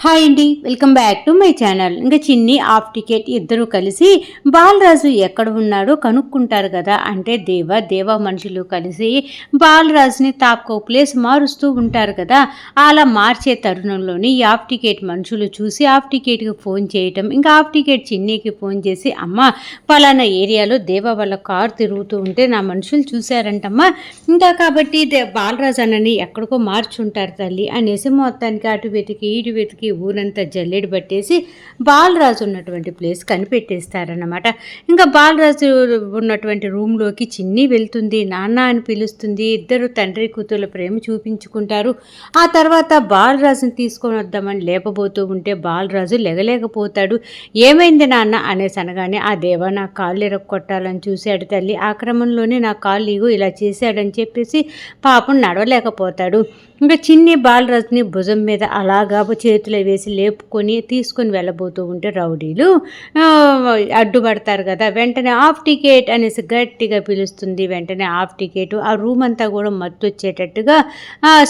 Hi అండి, welcome back to my channel. ఇంకా చిన్ని హాఫ్ టికెట్ ఇద్దరు కలిసి బాలరాజు ఎక్కడ ఉన్నాడో కనుక్కుంటారు కదా. అంటే దేవ మనుషులు కలిసి బాలరాజుని తాపకో ప్లేస్ మారుస్తూ ఉంటారు కదా. అలా మార్చే తరుణంలోని ఈ హాఫ్ టికెట్ మనుషులు చూసి హాఫ్ టికెట్కి ఫోన్ చేయటం, ఇంకా హాఫ్ టికెట్ చిన్నికి ఫోన్ చేసి అమ్మ పలానా ఏరియాలో దేవ వాళ్ళ కారు తిరుగుతూ ఉంటే నా మనుషులు చూశారంటమ్మా, ఇంకా కాబట్టి బాలరాజు అన్నని ఎక్కడికో మార్చుంటారు తల్లి అనేసి మొత్తానికి అటు వెతికి ఇటు వెతికి ఊరంతా జల్లెడు పట్టేసి బాలరాజు ఉన్నటువంటి ప్లేస్ కనిపెట్టేస్తారన్నమాట. ఇంకా బాలరాజు ఉన్నటువంటి రూమ్లోకి చిన్ని వెళ్తుంది, నాన్న అని పిలుస్తుంది. ఇద్దరు తండ్రి కూతుర్ల ప్రేమ చూపించుకుంటారు. ఆ తర్వాత బాలరాజుని తీసుకొని వద్దామని లేపబోతూ ఉంటే బాలరాజు లెగలేకపోతాడు. ఏమైంది నాన్న అనేసి అనగానే ఆ దేవా నా కాళ్ళు ఎరగొట్టాలని చూశాడు తల్లి, ఆ క్రమంలోనే నా కాళ్ళు ఇగో ఇలా చేశాడని చెప్పేసి పాపం నడవలేకపోతాడు. ఇంకా చిన్ని బాలరాజుని భుజం మీద అలాగా చేతులు వేసి లేపుకొని తీసుకొని వెళ్ళబోతూ ఉంటే రౌడీలు అడ్డుపడతారు కదా. వెంటనే హాఫ్ టికెట్ అనేసి గట్టిగా పిలుస్తుంది. వెంటనే హాఫ్ టికెట్ ఆ రూమ్ అంతా కూడా మత్తు వచ్చేటట్టుగా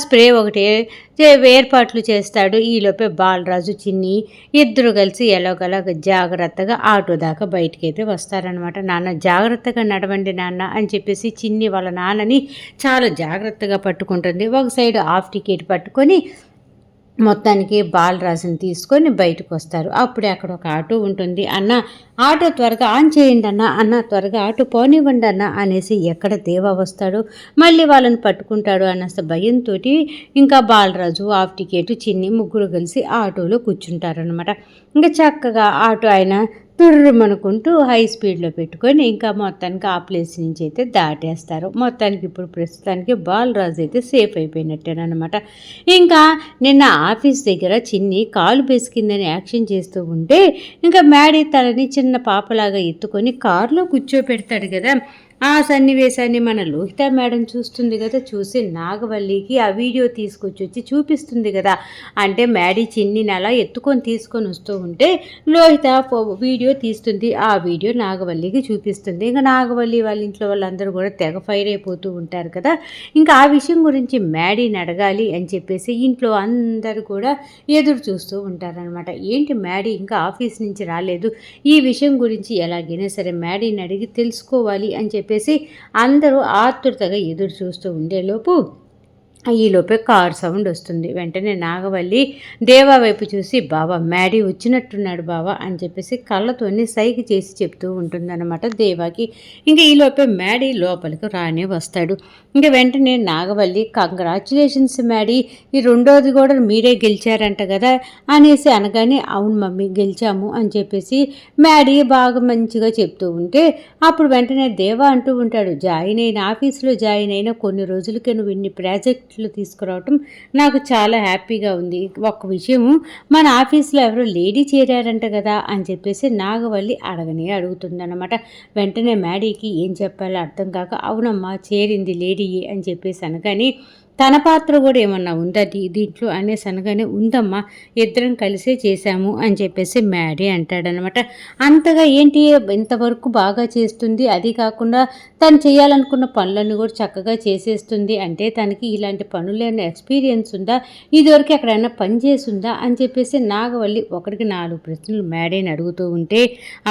స్ప్రే ఒకటి ఏర్పాట్లు చేస్తాడు. ఈలోపే బాలరాజు చిన్ని ఇద్దరు కలిసి ఎలాగోలాగ జాగ్రత్తగా ఆటో దాకా బయటికైతే వస్తారనమాట. నాన్న జాగ్రత్తగా నడవండి నాన్న అని చెప్పేసి చిన్ని వాళ్ళ నాన్నని చాలా జాగ్రత్తగా పట్టుకుంటుంది. ఒక సైడ్ హాఫ్ టికెట్ పట్టుకొని మొత్తానికి బాలరాజుని తీసుకొని బయటకు వస్తారు. అప్పుడే అక్కడ ఒక ఆటో ఉంటుంది. అన్న ఆటో త్వరగా ఆన్ చేయండి అన్న త్వరగా ఆటో పోనివ్వండి అన్న అనేసి ఎక్కడ దేవా వస్తాడు మళ్ళీ వాళ్ళని పట్టుకుంటాడు అన్న భయంతో ఇంకా బాలరాజు హాఫ్ టికెట్ చిన్ని ముగ్గురు కలిసి ఆటోలో కూర్చుంటారనమాట. ఇంకా చక్కగా ఆటో ఆయన తుర్రుమనుకుంటూ హై స్పీడ్లో పెట్టుకొని ఇంకా మొత్తానికి ఆ ప్లేస్ నుంచి అయితే దాటేస్తారు. మొత్తానికి ఇప్పుడు ప్రస్తుతానికి బాలరాజు అయితే సేఫ్ అయిపోయినట్టేనమాట. ఇంకా నిన్న ఆఫీస్ దగ్గర చిన్ని కాలు బెసికిందని యాక్షన్ చేస్తూ ఉంటే ఇంకా మ్యాడీ తనని చిన్న పాపలాగా ఎత్తుకొని కారులో కూర్చోపెడతాడు కదా. ఆ సన్నివేశాన్ని మన లోహిత మేడం చూస్తుంది కదా. చూసి నాగవల్లికి ఆ వీడియో తీసుకొచ్చి చూపిస్తుంది కదా. అంటే మ్యాడీ చిన్నిని అలా ఎత్తుకొని తీసుకొని వస్తూ ఉంటే లోహిత వీడియో తీస్తుంది. ఆ వీడియో నాగవల్లికి చూపిస్తుంది. ఇంకా నాగవల్లి వాళ్ళ ఇంట్లో వాళ్ళందరూ కూడా తెగ ఫైర్ అయిపోతూ ఉంటారు కదా. ఇంకా ఆ విషయం గురించి మ్యాడీని అడగాలి అని చెప్పేసి ఇంట్లో అందరూ కూడా ఎదురు చూస్తూ ఉంటారనమాట. ఏంటి మ్యాడీ ఇంకా ఆఫీస్ నుంచి రాలేదు, ఈ విషయం గురించి ఎలాగైనా సరే మ్యాడీని అడిగి తెలుసుకోవాలి అని చెప్పేసి అందరూ ఆతృతగా ఎదురు చూస్తూ ఉండేలోపు ఈలోపే కార్ సౌండ్ వస్తుంది. వెంటనే నాగవల్లి దేవా వైపు చూసి బావా మ్యాడీ వచ్చినట్టున్నాడు బావా అని చెప్పేసి కళ్ళతోని సైగ చేసి చెప్తూ ఉంటుందన్నమాట దేవాకి. ఇంకా ఈలోపే మ్యాడీ లోపలికి రానే వస్తాడు. ఇంకా వెంటనే నాగవల్లి కంగ్రాచులేషన్స్ మ్యాడీ, ఈ రెండోది కూడా మీరే గెలిచారంట కదా అనేసి అనగానే అవును మమ్మీ గెలిచాము అని చెప్పేసి మ్యాడీ బాగా మంచిగా చెప్తూ ఉంటే అప్పుడు వెంటనే దేవా అంటూ ఉంటాడు, ఆఫీస్లో జాయిన్ అయిన కొన్ని రోజులకే నువ్వు ఇన్ని ప్రాజెక్ట్ తీసుకురావటం నాకు చాలా హ్యాపీగా ఉంది. ఒక విషయం మన ఆఫీస్లో ఎవరో లేడీ చేరారంట కదా అని చెప్పేసి నాగవల్లి అడుగుతుందన్నమాట. వెంటనే మ్యాడీకి ఏం చెప్పాలో అర్థం కాక అవునమ్మా చేరింది లేడీ అని చెప్పేసి అనగానే తన పాత్ర కూడా ఏమన్నా ఉందా దీంట్లో అనేసి అనగానే ఉందమ్మా ఇద్దరం కలిసే చేశాము అని చెప్పేసి మ్యాడీ అంటాడనమాట. అంతగా ఏంటి ఇంతవరకు బాగా చేస్తుంది, అది కాకుండా తను చేయాలనుకున్న పనులన్నీ కూడా చక్కగా చేసేస్తుంది అంటే తనకి ఇలాంటి పనులైన ఎక్స్పీరియన్స్ ఉందా, ఇదివరకు ఎక్కడైనా పని చేసిందా అని చెప్పేసి నాగవల్లి ఒకటికి 4 ప్రశ్నలు మ్యాడీని అడుగుతూ ఉంటే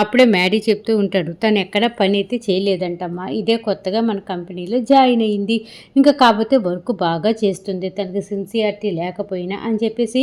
అప్పుడే మ్యాడీ చెప్తూ ఉంటాడు, తను ఎక్కడ పని అయితే చేయలేదంటమ్మా, ఇదే కొత్తగా మన కంపెనీలో జాయిన్ అయ్యింది, ఇంకా కాకపోతే వర్క్ బాగా చేస్తుంది, తనకి సిన్సియారిటీ లేకపోయినా అని చెప్పేసి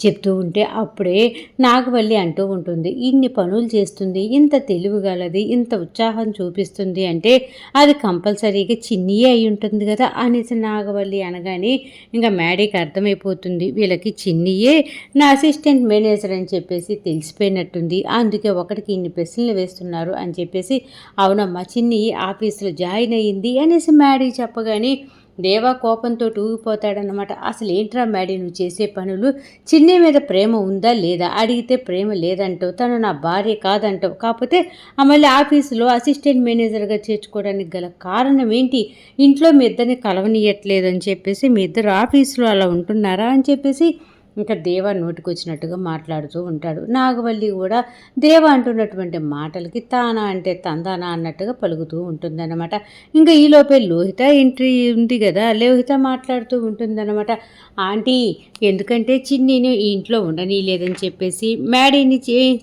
చెప్తూ ఉంటే అప్పుడే నాగవల్లి అంటూ ఉంటుంది, ఇన్ని పనులు చేస్తుంది, ఇంత తెలివిగలది, ఇంత ఉత్సాహం చూపిస్తుంది అంటే అది కంపల్సరీగా చిన్నియే అయి ఉంటుంది కదా అనేసి నాగవల్లి అనగానే ఇంకా మ్యాడీకి అర్థమైపోతుంది వీళ్ళకి చిన్నియే నా అసిస్టెంట్ మేనేజర్ అని చెప్పేసి తెలిసిపోయినట్టుంది, అందుకే ఒకటికి ఇన్ని ప్రశ్నలు వేస్తున్నారు అని చెప్పేసి అవునమ్మా చిన్ని ఆఫీసులో జాయిన్ అయ్యింది అనేసి మ్యాడీ చెప్పగానే దేవా కోపంతో ఊగిపోతాడనమాట. అసలు ఏంట్రా మ్యాడీ నువ్వు చేసే పనులు, చిన్ని మీద ప్రేమ ఉందా లేదా, అడిగితే ప్రేమ లేదంటావు, తను నా భార్య కాదంటావు, కాకపోతే మళ్ళీ ఆఫీసులో అసిస్టెంట్ మేనేజర్గా చేర్చుకోవడానికి గల కారణం ఏంటి, ఇంట్లో మీ ఇద్దరిని కలవనీయట్లేదు అని చెప్పేసి మీ ఇద్దరు ఆఫీసులో అలా ఉంటున్నారా అని చెప్పేసి ఇంకా దేవ నోటికొచ్చినట్టుగా మాట్లాడుతూ ఉంటాడు. నాగవల్లి కూడా దేవ అంటున్నటువంటి మాటలకి తానా అంటే తందానా అన్నట్టుగా పలుకుతూ ఉంటుందన్నమాట. ఇంకా ఈలోపే లోహిత ఎంట్రీ ఉంది కదా, లోహిత మాట్లాడుతూ ఉంటుందన్నమాట. ఆంటీ, ఎందుకంటే చిన్నీని ఈ ఇంట్లో ఉండనీయలేదని చెప్పేసి, మ్యాడీని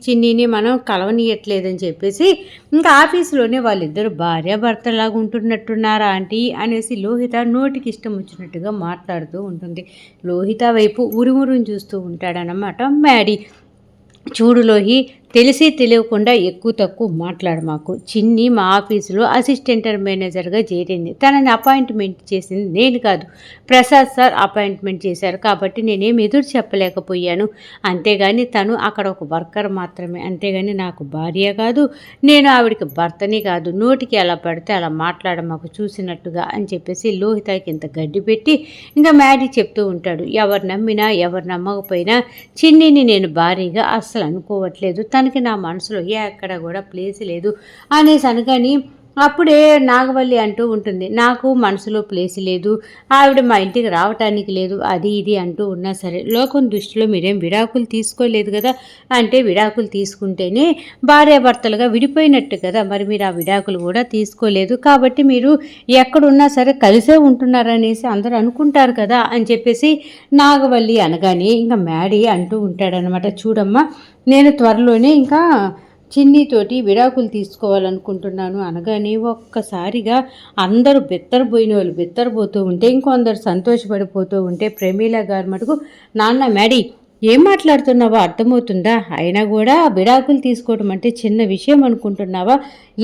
చిన్నీని మనం కలవనీయట్లేదని చెప్పేసి, ఇంకా ఆఫీసులోనే వాళ్ళిద్దరు భార్యాభర్తలాగా ఉంటున్నట్టున్నారా ఆంటీ అనేసి లోహిత నోటికి ఇష్టం వచ్చినట్టుగా మాట్లాడుతూ ఉంటుంది. లోహిత వైపు ఉరుమురుని చూస్తూ ఉంటాడనమాట మ్యాడీ. చూడు లోహి, తెలిసి తెలియకుండా ఎక్కువ తక్కువ మాట్లాడు మాకు. చిన్ని మా ఆఫీసులో అసిస్టెంట్ మేనేజర్గా చేరింది. తనని అపాయింట్మెంట్ చేసింది నేను కాదు, ప్రసాద్ సార్ అపాయింట్మెంట్ చేశారు. కాబట్టి నేనేం ఎదురు చెప్పలేకపోయాను. అంతేగాని తను అక్కడ ఒక వర్కర్ మాత్రమే. అంతేగాని నాకు భార్య కాదు, నేను ఆవిడికి భర్తని కాదు. నోటికి ఎలా పడితే అలా మాట్లాడ మాకు చూసినట్టుగా అని చెప్పేసి లోహితాకి ఇంత గడ్డి పెట్టి ఇంకా మ్యాడీ చెప్తూ ఉంటాడు. ఎవరు నమ్మినా ఎవరు నమ్మకపోయినా చిన్నిని నేను భారీగా అస్సలు అనుకోవట్లేదు. తనకి నా మనసులో ఎక్కడ కూడా ప్లేస్ లేదు అనేసి అనగాని అప్పుడే నాగవల్లి అంటూ ఉంటుంది, నాకు మనసులో ప్లేస్ లేదు, ఆవిడ మా ఇంటికి రావటానికి లేదు, అది ఇది అంటూ ఉన్నా సరే లోకం దృష్టిలో మీరేం విడాకులు తీసుకోలేదు కదా. అంటే విడాకులు తీసుకుంటేనే భార్యాభర్తలుగా విడిపోయినట్టు కదా, మరి మీరు ఆ విడాకులు కూడా తీసుకోలేదు కాబట్టి మీరు ఎక్కడున్నా సరే కలిసే ఉంటున్నారనేసి అందరూ అనుకుంటారు కదా అని చెప్పేసి నాగవల్లి అనగానే ఇంకా మ్యాడీ అంటూ ఉంటాడనమాట. చూడమ్మా, నేను త్వరలోనే ఇంకా చిన్నీతోటి విడాకులు తీసుకోవాలనుకుంటున్నాను అనగానే ఒక్కసారిగా అందరూ బెత్తరపోయిన వాళ్ళు బెత్తరపోతూ ఉంటే ఇంకొందరు సంతోషపడిపోతూ ఉంటే ప్రమీల గారు మటుకు, నాన్న మ్యాడీ ఏం మాట్లాడుతున్నావో అర్థమవుతుందా? అయినా కూడా విడాకులు తీసుకోవడం అంటే చిన్న విషయం అనుకుంటున్నావా?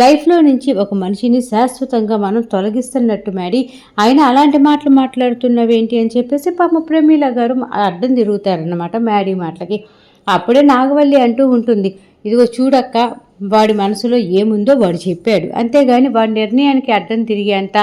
లైఫ్లో నుంచి ఒక మనిషిని శాశ్వతంగా మనం తొలగిస్తున్నట్టు మ్యాడీ, అయినా అలాంటి మాటలు మాట్లాడుతున్నావేంటి అని చెప్పేసి పాప ప్రమీల గారు అడ్డం తిరుగుతారన్నమాట మ్యాడీ మాటలకి. అప్పుడే నాగవల్లి అంటూ ఉంటుంది, ఇదిగో చూడక్క, వాడి మనసులో ఏముందో వాడు చెప్పాడు, అంతేగాని వాడి నిర్ణయానికి అడ్డం తిరిగేంత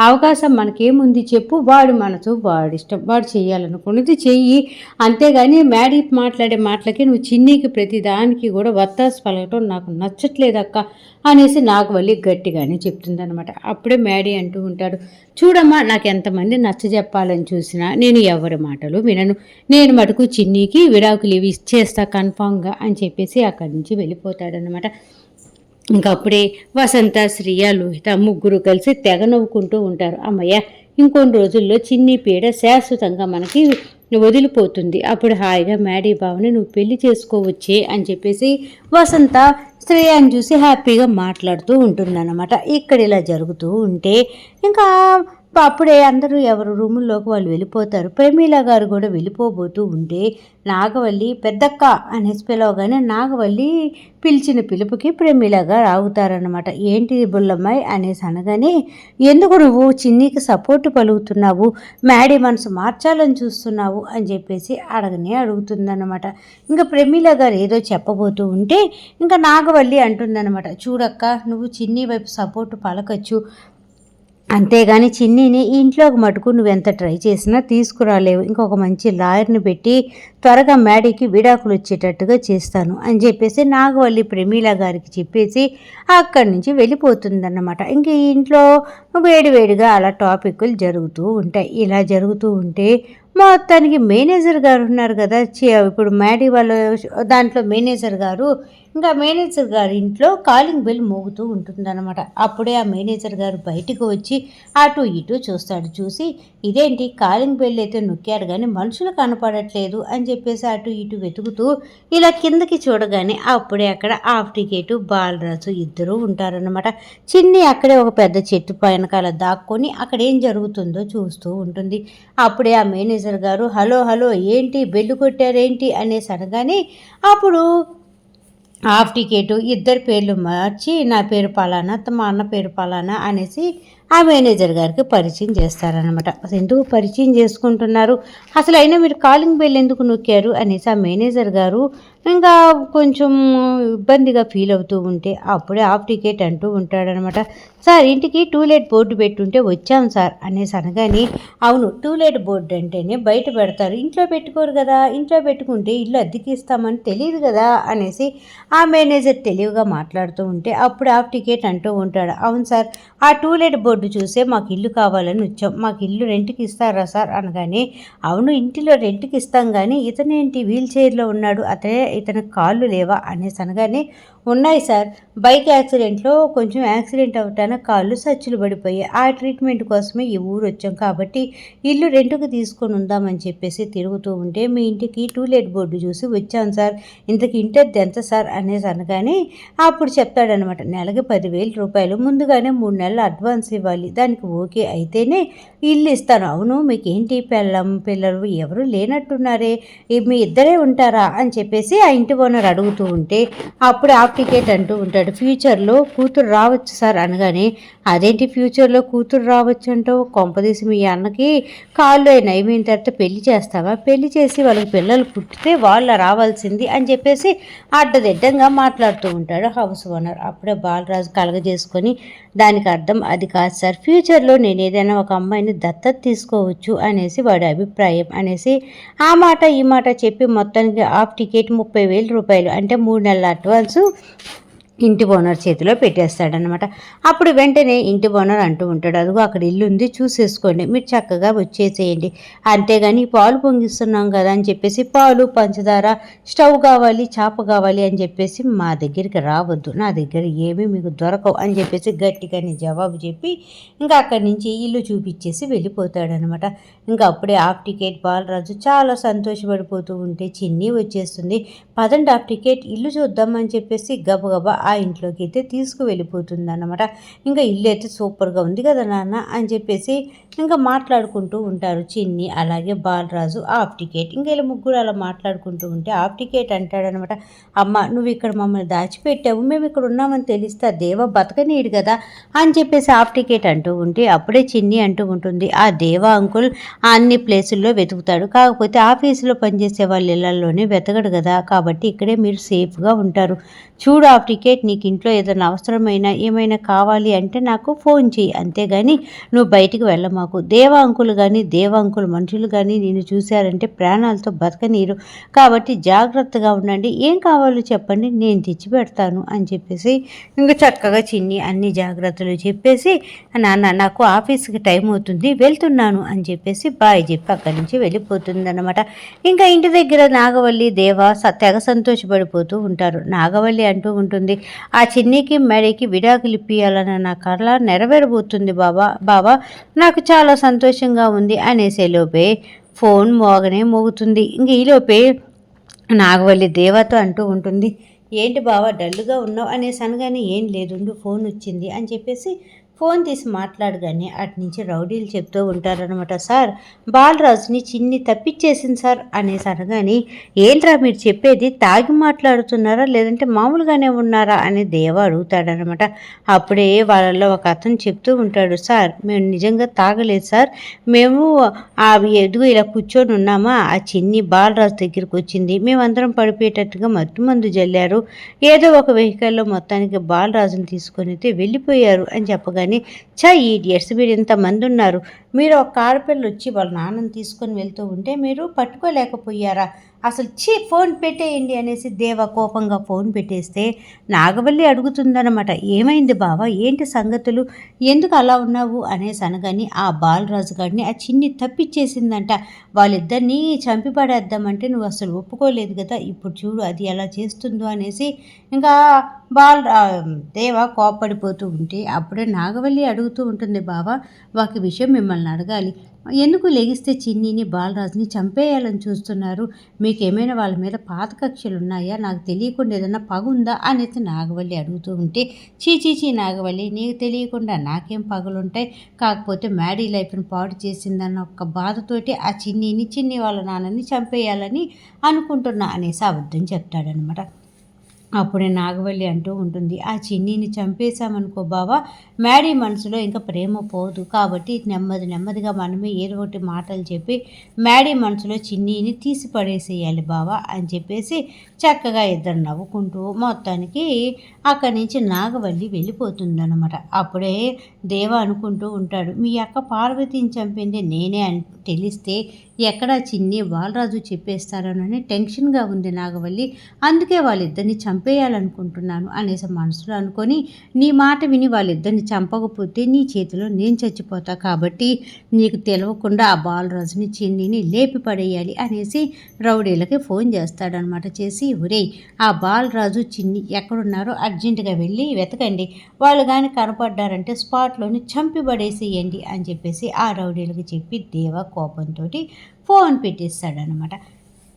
అవకాశం మనకేముంది చెప్పు. వాడి మనసు వాడిష్టం, వాడు చేయాలనుకున్నది చెయ్యి. అంతేగాని మ్యాడీ మాట్లాడే మాటలకి నువ్వు చిన్నీకి ప్రతిదానికి కూడా వత్తాసు పలకటం నాకు నచ్చట్లేదక్క అనేసి నాగవల్లి గట్టిగానే చెప్తుందనమాట. అప్పుడే మ్యాడీ అంటూ ఉంటాడు, చూడమ్మా, నాకు ఎంతమంది నచ్చ చెప్పాలని చూసినా నేను ఎవరి మాటలు వినను. నేను మటుకు చిన్నీకి విడాకులు ఇవి ఇచ్చేస్తా కన్ఫామ్గా అని చెప్పేసి అక్కడి నుంచి వెళ్ళిపోతాడనమాట. ఇంకప్పుడే వసంత, శ్రియ, లోహిత ముగ్గురు కలిసి తెగ నవ్వుకుంటూ ఉంటారు. అమ్మయ్య, ఇంకొన్ని రోజుల్లో చిన్ని పీడ శాశ్వతంగా మనకి వదిలిపోతుంది. అప్పుడు హాయిగా మ్యాడీ బావని నువ్వు పెళ్లి చేసుకోవచ్చే అని చెప్పేసి వసంత శ్రేయాన్ని చూసి హ్యాపీగా మాట్లాడుతూ ఉంటుందన్నమాట. ఇక్కడ ఇలా జరుగుతూ ఉంటే ఇంకా అప్పుడే అందరూ ఎవరు రూముల్లోకి వాళ్ళు వెళ్ళిపోతారు. ప్రమీల గారు కూడా వెళ్ళిపోబోతూ ఉంటే నాగవల్లి పెద్దక్క అనేసి పిలవగానే నాగవల్లి పిలిచిన పిలుపుకి ప్రమీల గారు ఆగుతారనమాట. ఏంటి బుల్లమ్మాయి అనేసి అనగానే, ఎందుకు నువ్వు చిన్నీకి సపోర్ట్ పలుకుతున్నావు, మ్యాడీ మనసు మార్చాలని చూస్తున్నావు అని చెప్పేసి అడుగుతుందన్నమాట. ఇంకా ప్రమీల గారు ఏదో చెప్పబోతూ ఉంటే ఇంకా నాగవల్లి అంటుందన్నమాట, చూడక్క, నువ్వు చిన్ని వైపు సపోర్ట్ పలకచ్చు, అంతేగాని చిన్నీని ఈ ఇంట్లోకి మటుకు నువ్వెంత ట్రై చేసినా తీసుకురాలేవు. ఇంకొక మంచి లాయర్ని పెట్టి త్వరగా మ్యాడీకి విడాకులు వచ్చేటట్టుగా చేస్తాను అని చెప్పేసి నాగవల్లి ప్రమీల గారికి చెప్పేసి అక్కడి నుంచి వెళ్ళిపోతుందన్నమాట. ఇంక ఈ ఇంట్లో వేడివేడిగా అలా టాపిక్లు జరుగుతూ ఉంటాయి. ఇలా జరుగుతూ ఉంటే మొత్తానికి మేనేజర్ గారు ఉన్నారు కదా, ఇప్పుడు మ్యాడీ వాళ్ళ దాంట్లో మేనేజర్ గారు, ఇంకా మేనేజర్ గారి ఇంట్లో కాలింగ్ బెల్ మోగుతూ ఉంటుందన్నమాట. అప్పుడే ఆ మేనేజర్ గారు బయటకు వచ్చి అటు ఇటు చూస్తాడు. చూసి ఇదేంటి కాలింగ్ బెల్ అయితే నొక్కారు కానీ మనుషులు కనపడట్లేదు అని చెప్పేసి అటు ఇటు వెతుకుతూ ఇలా కిందకి చూడగానే అప్పుడే అక్కడ హాఫ్ టికెట్ బాలరాజు ఇద్దరు ఉంటారన్నమాట. చిన్ని అక్కడే ఒక పెద్ద చెట్టు వెనకాల దాక్కొని అక్కడ ఏం జరుగుతుందో చూస్తూ ఉంటుంది. అప్పుడే ఆ మేనేజర్ గారు హలో హలో ఏంటి బెల్లు కొట్టారేంటి అనేసి అనగానే అప్పుడు హాఫ్ టికెట్ ఇద్దరు పేర్లు మార్చి నా పేరు పలానా, మా అన్న పేరు పలానా అనేసి ఆ మేనేజర్ గారికి పరిచయం చేస్తారనమాట. ఎందుకు పరిచయం చేసుకుంటున్నారు, అసలు అయినా మీరు కాలింగ్ బెల్ ఎందుకు నొక్కారు అనేసి ఆ మేనేజర్ గారు ఇంకా కొంచెం ఇబ్బందిగా ఫీల్ అవుతూ ఉంటే అప్పుడే హాఫ్ టికెట్ అంటూ ఉంటాడనమాట. సార్ ఇంటికి టూలెట్ బోర్డు పెట్టుంటే వచ్చాం సార్ అనేసి అనగానే, అవును టూలెట్ బోర్డు అంటేనే బయట పెడతారు, ఇంట్లో పెట్టుకోరు కదా, ఇంట్లో పెట్టుకుంటే ఇల్లు అద్దెకి ఇస్తామని తెలియదు కదా అనేసి ఆ మేనేజర్ తెలివిగా మాట్లాడుతూ ఉంటే అప్పుడు హాఫ్ టికెట్ అంటూ ఉంటాడు. అవును సార్, ఆ టూలెట్ బోర్డు చూసే మాకు ఇల్లు కావాలని వచ్చాం, మాకు ఇల్లు రెంట్కి ఇస్తారా సార్ అనగానే, అవును ఇంటిలో రెంట్కి ఇస్తాం కానీ ఇతనేంటి వీల్ చైర్లో ఉన్నాడు, ఇతనికి కాళ్ళు లేవా అనేసి అనగానే, ఉన్నాయి సార్, బైక్ యాక్సిడెంట్లో కొంచెం యాక్సిడెంట్ అవటాన కాళ్ళు సచ్చులు పడిపోయాయి, ఆ ట్రీట్మెంట్ కోసమే ఈ ఊరు వచ్చాం కాబట్టి ఇల్లు రెంట్కి తీసుకొని ఉందామని చెప్పేసి తిరుగుతూ ఉంటే మీ ఇంటికి టూలెట్ బోర్డు చూసి వచ్చాం సార్, ఇంతకు ఇంటద్ది ఎంత సార్ అనేసి అనగానే అప్పుడు చెప్తాడనమాట, నెలకి 10,000 రూపాయలు ముందుగానే 3 నెలలు అడ్వాన్స్ ఇవ్వాలి, దానికి ఓకే అయితేనే ఇల్లు ఇస్తాను. అవును మీకేంటి పిల్లలు ఎవరు లేనట్టున్నారే, మీ ఇద్దరే ఉంటారా అని చెప్పేసి ఆ ఇంటి ఓనర్ అడుగుతూ ఉంటే అప్పుడు హాఫ్ టికెట్ అంటూ ఉంటాడు, ఫ్యూచర్లో కూతురు రావచ్చు సార్ అనగానే, అదేంటి ఫ్యూచర్లో కూతురు రావచ్చు అంటావు, కొంపదీసి మీ అన్నకి కాళ్ళు నయమైన తర్వాత పెళ్లి చేస్తావా, పెళ్లి చేసి వాళ్ళకి పిల్లలు పుట్టితే వాళ్ళ రావాల్సింది అని చెప్పేసి అడ్డదిడ్డంగా మాట్లాడుతూ ఉంటాడు హౌస్ ఓనర్. అప్పుడే బాలరాజు కలగజేసుకొని, దానికి అర్థం అది కాదు సార్, ఫ్యూచర్లో నేను ఏదైనా ఒక అమ్మాయిని దత్తత తీసుకోవచ్చు అనేసి వాడి అభిప్రాయం అనేసి ఆ మాట ఈ మాట చెప్పి మొత్తానికి హాఫ్ టికెట్ 30,000 రూపాయలు అంటే 3 నెలల అడ్వాన్సు ఇంటి ఓనర్ చేతిలో పెట్టేస్తాడనమాట. అప్పుడు వెంటనే ఇంటి ఓనర్ అంటూ ఉంటాడు, అదిగో అక్కడ ఇల్లు ఉంది చూసేసుకోండి, మీరు చక్కగా వచ్చేసేయండి, అంతేగాని పాలు పొంగిస్తున్నాం కదా అని చెప్పేసి పాలు పంచదార స్టవ్ కావాలి చాప కావాలి అని చెప్పేసి మా దగ్గరికి రావద్దు, నా దగ్గర ఏమీ మీకు దొరకవు అని చెప్పేసి గట్టిగానే జవాబు చెప్పి ఇంకా అక్కడి నుంచి ఇల్లు చూపించేసి వెళ్ళిపోతాడనమాట. ఇంకా అప్పుడే హాఫ్ టికెట్ బాలరాజు చాలా సంతోషపడిపోతూ ఉంటే చిన్ని వచ్చేస్తుంది, పదండి హాఫ్ టికెట్ ఇల్లు చూద్దామని చెప్పేసి గబగబా ఆ ఇంట్లోకి అయితే తీసుకువెళ్ళిపోతుంది అన్నమాట. ఇంకా ఇల్లు అయితే సూపర్గా ఉంది కదా నాన్న అని చెప్పేసి ఇంకా మాట్లాడుకుంటూ ఉంటారు చిన్ని అలాగే బాలరాజు హాఫ్ టికెట్. ఇంకా ఇలా ముగ్గురు అలా మాట్లాడుకుంటూ ఉంటే హాఫ్ టికెట్ అంటాడనమాట, అమ్మ నువ్వు ఇక్కడ మమ్మల్ని దాచిపెట్టావు, మేము ఇక్కడ ఉన్నామని తెలిస్తే దేవ బతకనీడు కదా అని చెప్పేసి హాఫ్ టికెట్ అంటూ ఉంటే అప్పుడే చిన్ని అంటూ ఉంటుంది, ఆ దేవా అంకుల్ అన్ని ప్లేసుల్లో వెతుకుతాడు, కాకపోతే ఆఫీసులో పనిచేసే వాళ్ళ ఇళ్లలోనే వెతకడు కదా, కాబట్టి ఇక్కడే మీరు సేఫ్గా ఉంటారు, చూడు హాఫ్ టికెట్ నీకు ఇంట్లో ఏదైనా అవసరమైనా ఏమైనా కావాలి అంటే నాకు ఫోన్ చేయి, అంతేగాని నువ్వు బయటికి వెళ్ళమాకు, దేవాంకులు కానీ దేవాంకులు మనుషులు కానీ నేను చూశారంటే ప్రాణాలతో బతకనీరు, కాబట్టి జాగ్రత్తగా ఉండండి, ఏం కావాలో చెప్పండి నేను తెచ్చి పెడతాను అని చెప్పేసి ఇంకా చక్కగా చిన్ని అన్ని జాగ్రత్తలు చెప్పేసి, నాన్న నాకు ఆఫీస్కి టైం అవుతుంది వెళ్తున్నాను అని చెప్పేసి బాయ్ చెప్పి అక్కడి నుంచి వెళ్ళిపోతుంది అన్నమాట. ఇంకా ఇంటి దగ్గర నాగవల్లి దేవ తెగ సంతోషపడిపోతూ ఉంటారు. నాగవల్లి అంటూ ఉంటుంది, ఆ చిన్నికి మెడకి విడాకులు ఇప్పియాలన్న నా కళ నెరవేరబోతుంది బాబా నాకు చాలా సంతోషంగా ఉంది అనేసేలోపే ఫోన్ మోగుతుంది. ఇంక ఈలోపే నాగవల్లి దేవతో అంటూ ఉంటుంది, ఏంటి బావా డల్లుగా ఉన్నావు అనేసి అనగానే, ఏం లేదు ఫోన్ వచ్చింది అని చెప్పేసి ఫోన్ తీసి మాట్లాడగానే అటు నుంచి రౌడీలు చెప్తూ ఉంటారనమాట, సార్ బాలరాజుని చిన్ని తప్పించేసింది సార్ అనేసి అనగానే, ఏంట్రా మీరు చెప్పేది, తాగి మాట్లాడుతున్నారా లేదంటే మామూలుగానే ఉన్నారా అని దేవ అడుగుతాడనమాట. అప్పుడే వాళ్ళల్లో ఒక అతను చెప్తూ ఉంటాడు, సార్ మేము నిజంగా తాగలేదు సార్, మేము ఎదుగు ఇలా కూర్చొని ఉన్నామా, ఆ చిన్ని బాలరాజు దగ్గరికి వచ్చింది, మేమందరం పడిపోయేటట్టుగా మత్తుమందు జల్లారు, ఏదో ఒక వెహికల్లో మొత్తానికి బాలరాజుని తీసుకొని అయితే వెళ్ళిపోయారు అని చెప్పగానే, ఈడియట్స్ మీరు ఇంతమంది ఉన్నారు, మీరు ఒక ఆడపిల్ల వచ్చి వాళ్ళ నాన్నని తీసుకొని వెళ్తూ ఉంటే మీరు పట్టుకోలేకపోయారా, అసలు ఫోన్ పెట్టేయండి అనేసి దేవ కోపంగా ఫోన్ పెట్టేస్తే నాగవల్లి అడుగుతుందనమాట, ఏమైంది బావా ఏంటి సంగతులు, ఎందుకు అలా ఉన్నావు అనేసి అనగాని, ఆ బాలరాజు గారిని ఆ చిన్ని తప్పించేసిందంట, వాళ్ళిద్దరినీ చంపి పడేద్దామంటే నువ్వు అసలు ఒప్పుకోలేదు కదా, ఇప్పుడు చూడు అది ఎలా చేస్తుందో అనేసి ఇంకా దేవ కోప్పడిపోతూ ఉంటే అప్పుడే నాగవల్లి అడుగుతూ ఉంటుంది, బావా ఒక విషయం మిమ్మల్ని అడగాలి, ఎందుకు లెగిస్తే చిన్నిని బాలరాజుని చంపేయాలని చూస్తున్నారు, మీకేమైనా వాళ్ళ మీద పాత కక్షలు ఉన్నాయా, నాకు తెలియకుండా ఏదైనా పగ ఉందా అనేసి నాగవల్లి అడుగుతూ ఉంటే, చీ నాగవల్లి నీకు తెలియకుండా నాకేం పగలుంటాయి, కాకపోతే మ్యాడీ లైఫ్ని పాడు చేసిందన్న ఒక బాధతోటి ఆ చిన్ని వాళ్ళ నాన్నని చంపేయాలని అనుకుంటున్నా అనేసి అబద్ధం చెప్తాడనమాట. అప్పుడే నాగవల్లి అంటూ ఉంటుంది, ఆ చిన్నిని చంపేశామనుకో బావ, మ్యాడీ మనసులో ఇంకా ప్రేమ పోదు. కాబట్టి నెమ్మదిగా మనమే ఏదో ఒకటి మాటలు చెప్పి మ్యాడీ మనసులో చిన్నిని తీసి పడేసేయాలి బావ అని చెప్పేసి చక్కగా ఇద్దరు నవ్వుకుంటూ మొత్తానికి అక్కడి నుంచి నాగవల్లి వెళ్ళిపోతుందనమాట. అప్పుడే దేవ అనుకుంటూ ఉంటాడు, మీ అక్క పార్వతిని చంపింది నేనే అని తెలిస్తే ఎక్కడా చిన్ని బాలరాజు చెప్పేస్తారోనని టెన్షన్గా ఉంది నాగవల్లి. అందుకే వాళ్ళిద్దరిని చంపేయాలనుకుంటున్నాను అనేసి మనసులో అనుకొని, నీ మాట విని వాళ్ళిద్దరిని చంపకపోతే నీ చేతిలో నేను చచ్చిపోతా. కాబట్టి నీకు తెలవకుండా ఆ బాలరాజుని చిన్నిని లేపి పడేయాలి అనేసి రౌడీలకి ఫోన్ చేస్తాడనమాట. చేసి, ఒరేయ్ ఆ బాలరాజు చిన్ని ఎక్కడున్నారో అర్జెంటుగా వెళ్ళి వెతకండి, వాళ్ళు కానీ కనపడ్డారంటే స్పాట్లోని చంపి పడేసేయండి అని చెప్పేసి ఆ రౌడీలకు చెప్పి దేవ కోపంతో ఫోన్ పెట్టేస్తాడనమాట.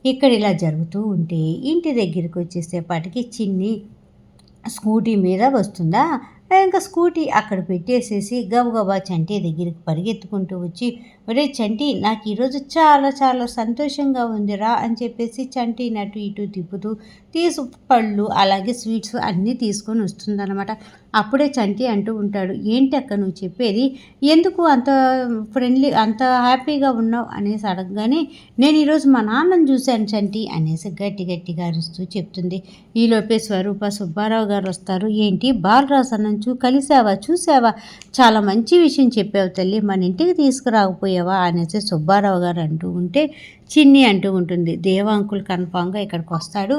ఇక్కడ ఇలా జరుగుతూ ఉంటే ఇంటి దగ్గరికి వచ్చేసేపాటికి చిన్ని స్కూటీ మీద వస్తుందా, ఇంకా స్కూటీ అక్కడ పెట్టేసేసి గబగబా చంటి దగ్గరికి పరిగెత్తుకుంటూ వచ్చి, ఒరే చంటి నాకు ఈరోజు చాలా చాలా సంతోషంగా ఉందిరా అని చెప్పేసి చంటిని అటు ఇటు తిప్పుతూ పళ్ళు అలాగే స్వీట్స్ అన్నీ తీసుకొని వస్తుందన్నమాట. అప్పుడే చంటి అంటూ ఉంటాడు, ఏంటి అక్క నువ్వు చెప్పేది, ఎందుకు అంత ఫ్రెండ్లీ అంత హ్యాపీగా ఉన్నావు అనేసి అడగగానే, నేను ఈరోజు మా నాన్నని చూశాను చంటి అనేసి గట్టిగా అరుస్తూ చెప్తుంది. ఈలోపే స్వరూప సుబ్బారావు గారు వస్తారు. ఏంటి బాలరాజు అన్నం చూసావా, చాలా మంచి విషయం చెప్పావు తల్లి, మన ఇంటికి తీసుకురాకపోయావా అనేసి సుబ్బారావు గారు అంటూ ఉంటే చిన్ని అంటూ ఉంటుంది, దేవాంకుల్ కన్ఫామ్గా ఇక్కడికి వస్తాడు,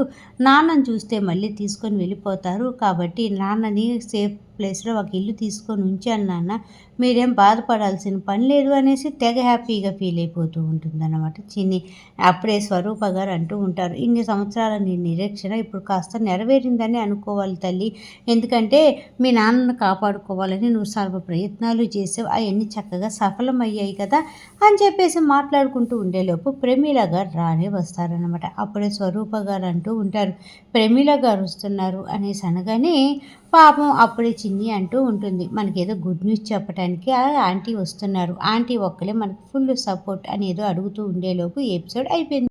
నాన్నని చూస్తే మళ్ళీ తీసుకొని వెళ్ళిపోతారు, కాబట్టి నాన్నని సేఫ్ ప్లేస్లో ఒక ఇల్లు తీసుకొని ఉంచాను నాన్న, మీరేం బాధపడాల్సిన పని లేదు అనేసి తెగ హ్యాపీగా ఫీల్ అయిపోతూ ఉంటుందన్నమాట చిన్ని. అప్పుడే స్వరూప గారు అంటూ ఉంటారు, ఇన్ని సంవత్సరాల నీ నిరీక్షణ ఇప్పుడు కాస్త నెరవేరిందని అనుకోవాలి తల్లి, ఎందుకంటే మీ నాన్నను కాపాడుకోవాలని నువ్వు సర్వ ప్రయత్నాలు చేసావు, అవన్నీ చక్కగా సఫలమయ్యాయి కదా అని చెప్పేసి మాట్లాడుకుంటూ ఉండేలోపు ప్రమీల గారు రానే వస్తారనమాట. అప్పుడే స్వరూప గారు అంటూ ఉంటారు, ప్రమీల గారు వస్తున్నారు అనేసి అనగానే పాపం అప్పుడే చిన్ని అంటూ ఉంటుంది, మనకేదో గుడ్ న్యూస్ చెప్పడానికి ఆంటీ వస్తున్నారు, ఆంటీ ఒక్కలే మనకు ఫుల్ సపోర్ట్ అని ఏదో అడుగుతూ ఉండేలోపు ఎపిసోడ్ అయిపోయింది.